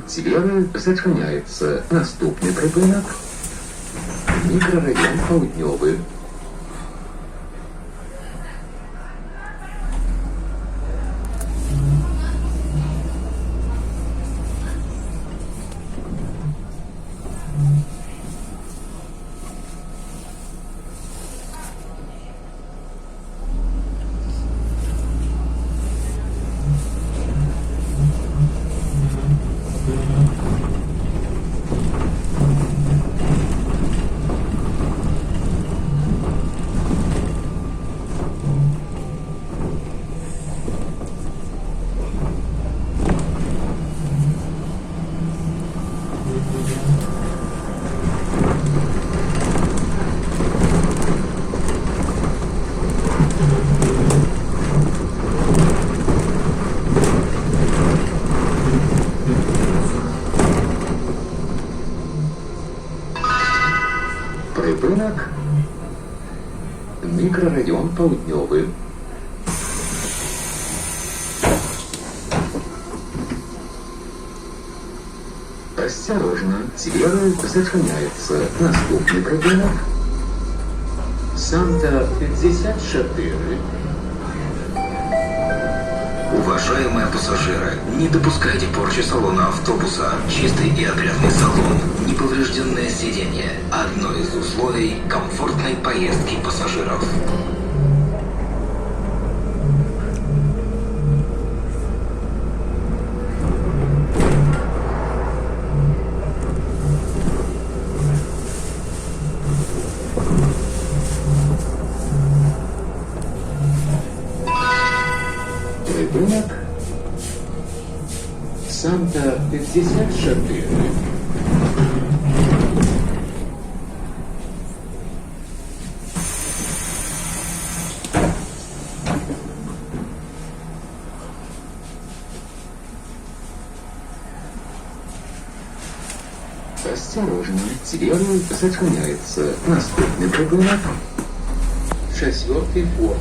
Цвера зачиняється. Наступний припинок. Мікрорайон Паўднёвы. Припинок. Мікрорайон Паўднёвы. Осторожно, цвера зачиняется. Наступный припинок. Санта 54. Уважаемые пассажиры, не допускайте порчи салона автобуса. Чистый и опрятный салон, неповрежденное сиденье – одно из условий комфортной поездки пассажиров. Припинок. Санта 54. Осторожно, цвера зачиняется. Наступный припинок. 4-й форт.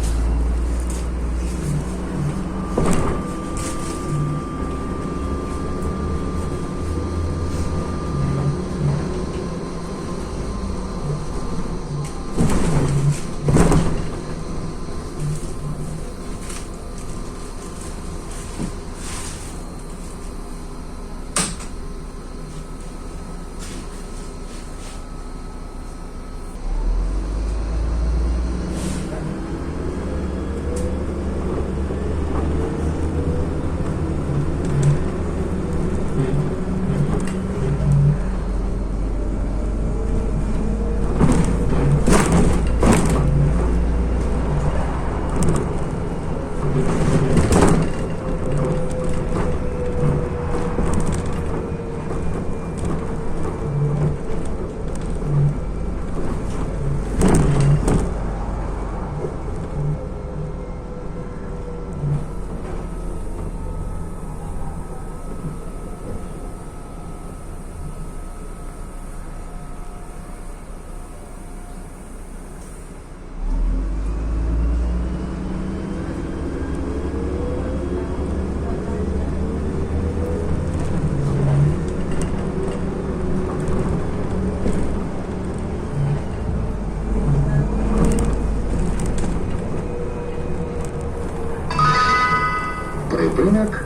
Припинок.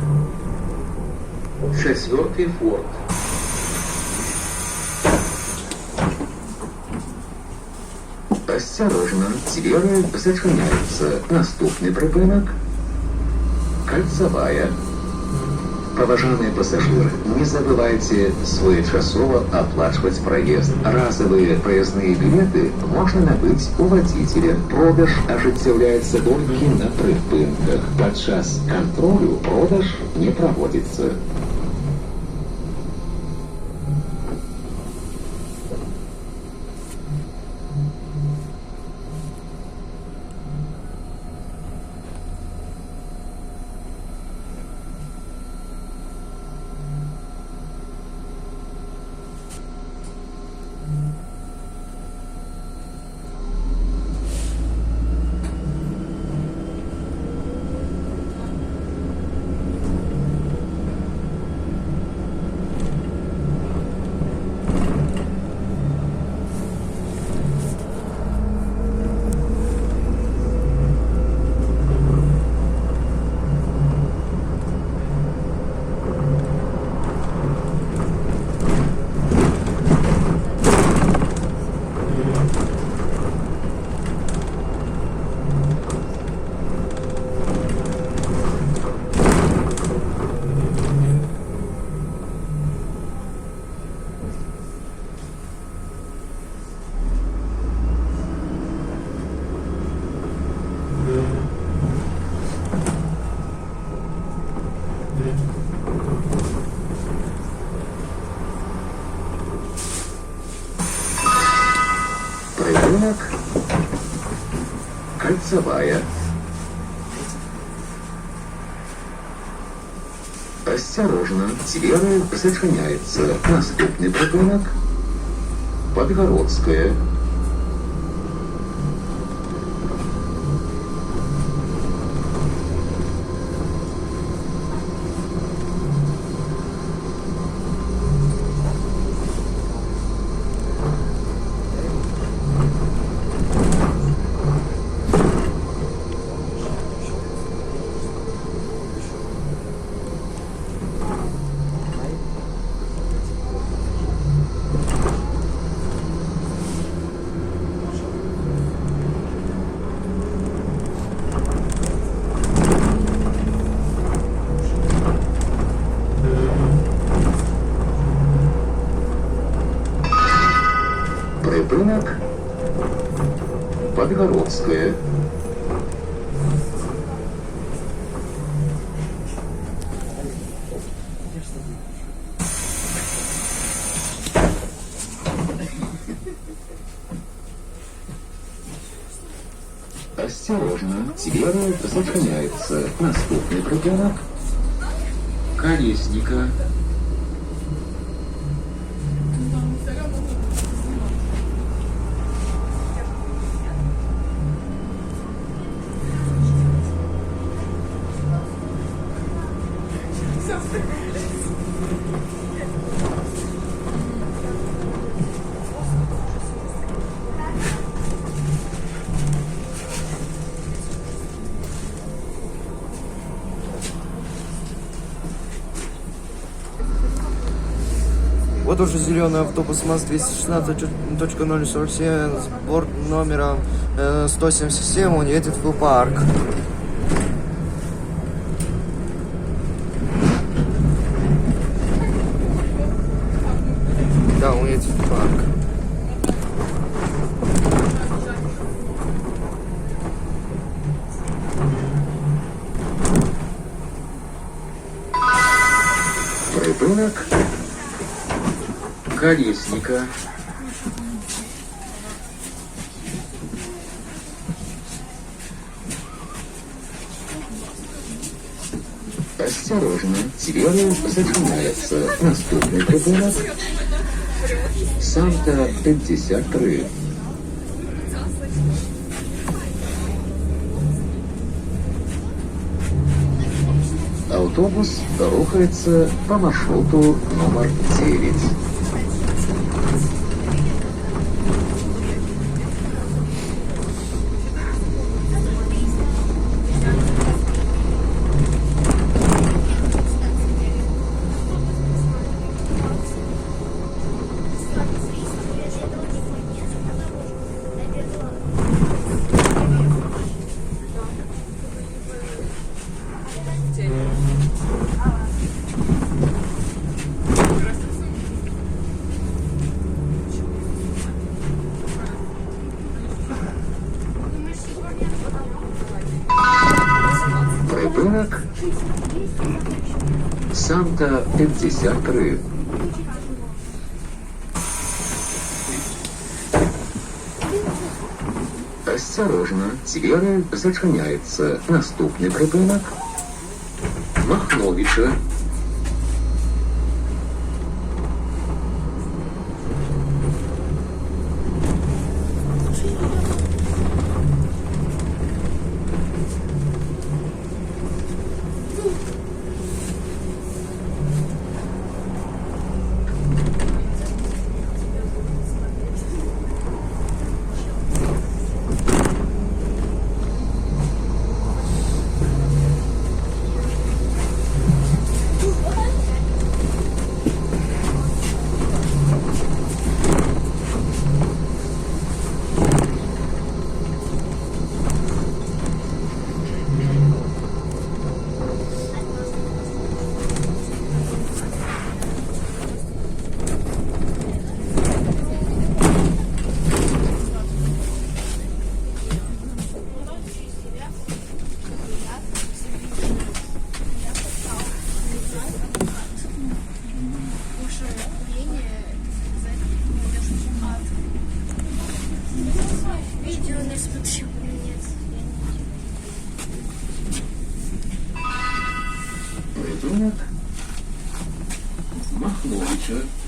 4-й форт. Осторожно, цвера зачиняется. Наступный припинок. Кольцевая. Поважанные пассажиры, не забывайте своечасово оплачивать проезд. Разовые проездные билеты можно набыть у водителя. Продаж ажыццяўляецца толькі на прыпынках. Падчас кантролю продаж не проводится. Припынок. Кольцевая. Осторожно, двери зачиняются. Наступный припынок. Подгородская. Припынок. Подгородская. Осторожно, двери зачиняются. Наступный припынок. Колесника. Вот уже зеленый автобус МАЗ-216.047 с борт номером 177, он едет в парк. Да, он едет в парк. Припынок. Колесника. Осторожно, двери зачиняются. Наступный припынок. Санта-53. Автобус рухается по маршруту номер 9. Припынок. Санта-53. Осторожно, двери зачиняются. Наступный припынок. Махновича. молодой человек.